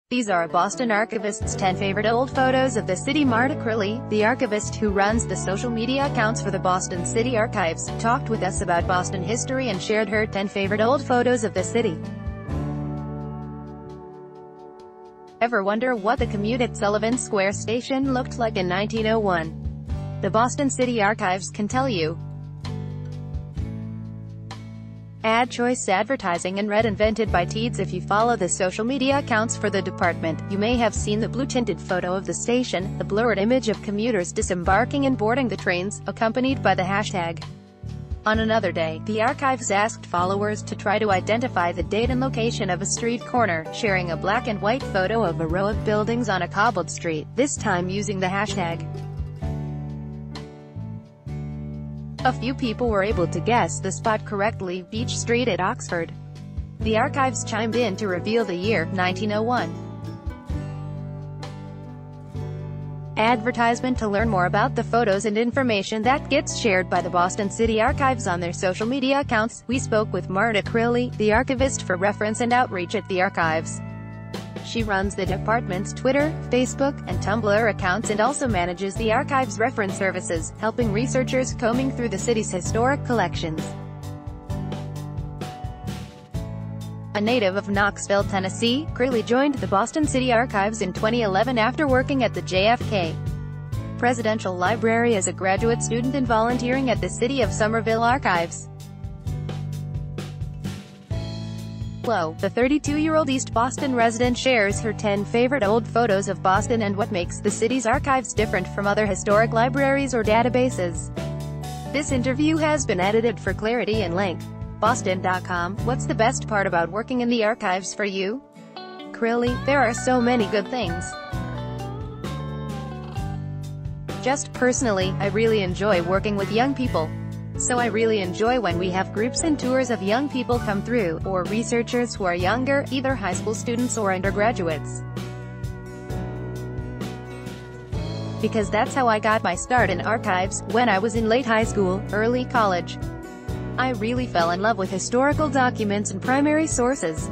These are Boston archivist's 10 favorite old photos of the city. Marta Crilly, the archivist who runs the social media accounts for the Boston City Archives, talked with us about Boston history and shared her 10 favorite old photos of the city. Ever wonder what the commute at Sullivan Square Station looked like in 1901? The Boston City Archives can tell you. Ad choice advertising and red invented by Teeds. If you follow the social media accounts for the department, you may have seen the blue-tinted photo of the station, the blurred image of commuters disembarking and boarding the trains, accompanied by the hashtag. On another day, the archives asked followers to try to identify the date and location of a street corner, sharing a black and white photo of a row of buildings on a cobbled street, this time using the hashtag. A few people were able to guess the spot correctly, Beach Street at Oxford. The archives chimed in to reveal the year, 1901. Advertisement. To learn more about the photos and information that gets shared by the Boston City Archives on their social media accounts, we spoke with Marta Crilly, the archivist for reference and outreach at the archives. She runs the department's Twitter, Facebook, and Tumblr accounts and also manages the archive's reference services, helping researchers combing through the city's historic collections. A native of Knoxville, Tennessee, Crilly joined the Boston City Archives in 2011 after working at the JFK Presidential Library as a graduate student and volunteering at the City of Somerville Archives. The 32-year-old East Boston resident shares her 10 favorite old photos of Boston and what makes the city's archives different from other historic libraries or databases. This interview has been edited for clarity and length. Boston.com. What's the best part about working in the archives for you? Crilly: there are so many good things. Just personally, I really enjoy working with young people. So I really enjoy when we have groups and tours of young people come through, or researchers who are younger, either high school students or undergraduates. Because that's how I got my start in archives, when I was in late high school, early college. I really fell in love with historical documents and primary sources.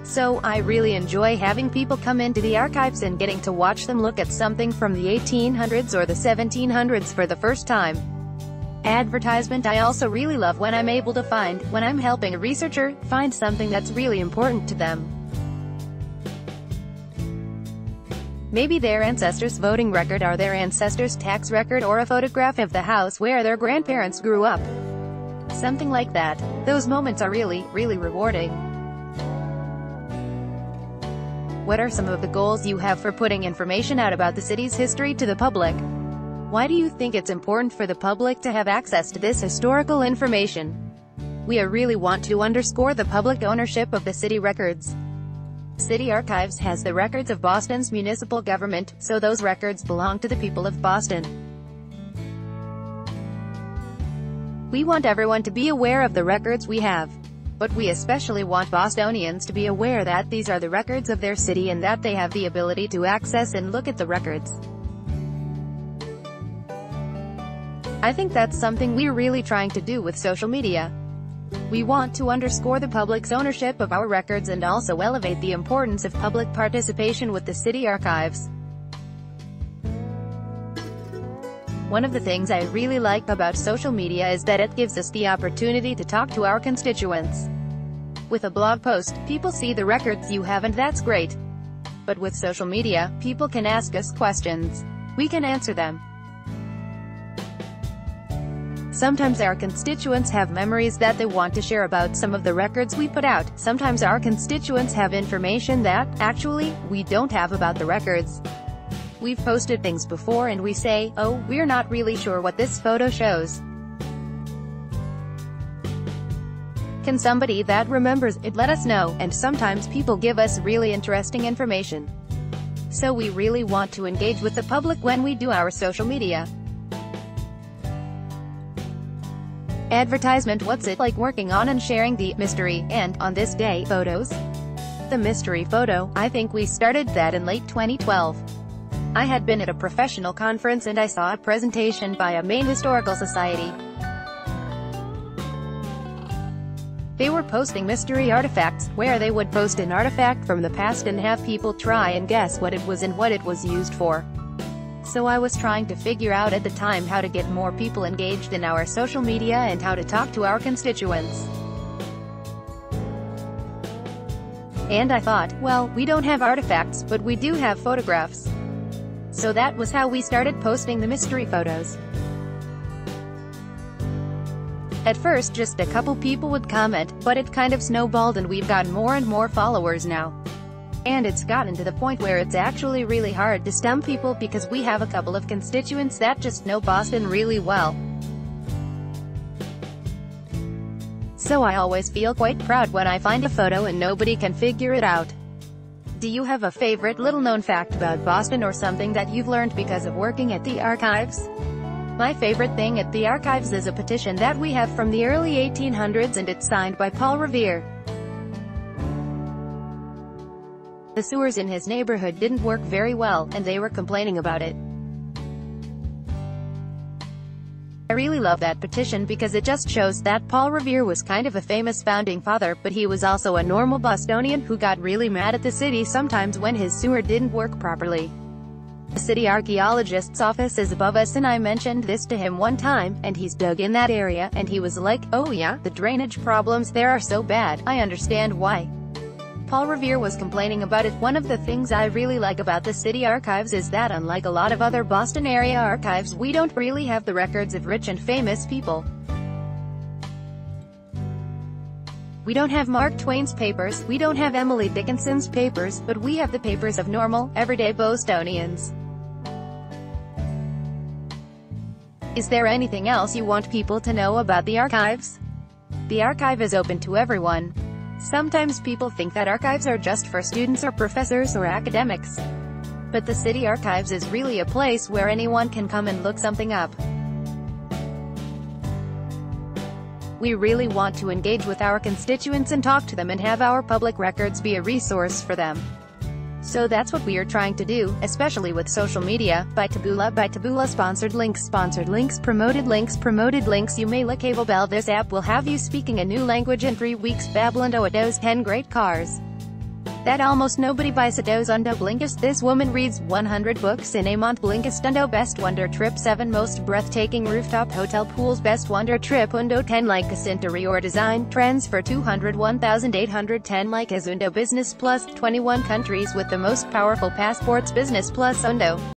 So, I really enjoy having people come into the archives and getting to watch them look at something from the 1800s or the 1700s for the first time. Advertisement. I also really love when I'm able to find, when I'm helping a researcher, find something that's really important to them. Maybe their ancestors' voting record or their ancestors' tax record or a photograph of the house where their grandparents grew up. Something like that. Those moments are really, really rewarding. What are some of the goals you have for putting information out about the city's history to the public? Why do you think it's important for the public to have access to this historical information? We really want to underscore the public ownership of the city records. City Archives has the records of Boston's municipal government, so those records belong to the people of Boston. We want everyone to be aware of the records we have. But we especially want Bostonians to be aware that these are the records of their city and that they have the ability to access and look at the records. I think that's something we're really trying to do with social media. We want to underscore the public's ownership of our records and also elevate the importance of public participation with the city archives. One of the things I really like about social media is that it gives us the opportunity to talk to our constituents. With a blog post, people see the records you have and that's great. But with social media, people can ask us questions. We can answer them. Sometimes our constituents have memories that they want to share about some of the records we put out. Sometimes our constituents have information that, actually, we don't have about the records. We've posted things before and we say, oh, we're not really sure what this photo shows. Can somebody that remembers it let us know? And sometimes people give us really interesting information. So we really want to engage with the public when we do our social media. Advertisement. What's it like working on and sharing the mystery and on this day photos? The mystery photo, I think we started that in late 2012. I had been at a professional conference and I saw a presentation by a Maine Historical Society. They were posting mystery artifacts, where they would post an artifact from the past and have people try and guess what it was and what it was used for. So I was trying to figure out at the time how to get more people engaged in our social media and how to talk to our constituents. And I thought, well, we don't have artifacts, but we do have photographs. So that was how we started posting the mystery photos. At first just a couple people would comment, but it kind of snowballed and we've got more and more followers now. And it's gotten to the point where it's actually really hard to stump people because we have a couple of constituents that just know Boston really well. So I always feel quite proud when I find a photo and nobody can figure it out. Do you have a favorite little-known fact about Boston or something that you've learned because of working at the archives? My favorite thing at the archives is a petition that we have from the early 1800s and it's signed by Paul Revere. The sewers in his neighborhood didn't work very well, and they were complaining about it. I really love that petition because it just shows that Paul Revere was kind of a famous founding father, but he was also a normal Bostonian who got really mad at the city sometimes when his sewer didn't work properly. The city archaeologist's office is above us and I mentioned this to him one time, and he's dug in that area, and he was like, oh yeah, the drainage problems there are so bad, I understand why. Paul Revere was complaining about it. One of the things I really like about the city archives is that unlike a lot of other Boston area archives, we don't really have the records of rich and famous people. We don't have Mark Twain's papers, we don't have Emily Dickinson's papers, but we have the papers of normal, everyday Bostonians. Is there anything else you want people to know about the archives? The archive is open to everyone. Sometimes people think that archives are just for students or professors or academics. But the city archives is really a place where anyone can come and look something up. We really want to engage with our constituents and talk to them and have our public records be a resource for them. So that's what we are trying to do, especially with social media. By Taboola, sponsored links, promoted links. You may like Cable Bell. This app will have you speaking a new language in 3 weeks. Babbling those 10 great cars that almost nobody buys. Those undo Blinkist. This woman reads 100 books in a month. Blinkist undo best wonder trip. 7 most breathtaking rooftop hotel pools. Best wonder trip undo 10 like interior design trends for 201,810 like as undo business plus 21 countries with the most powerful passports. Business plus undo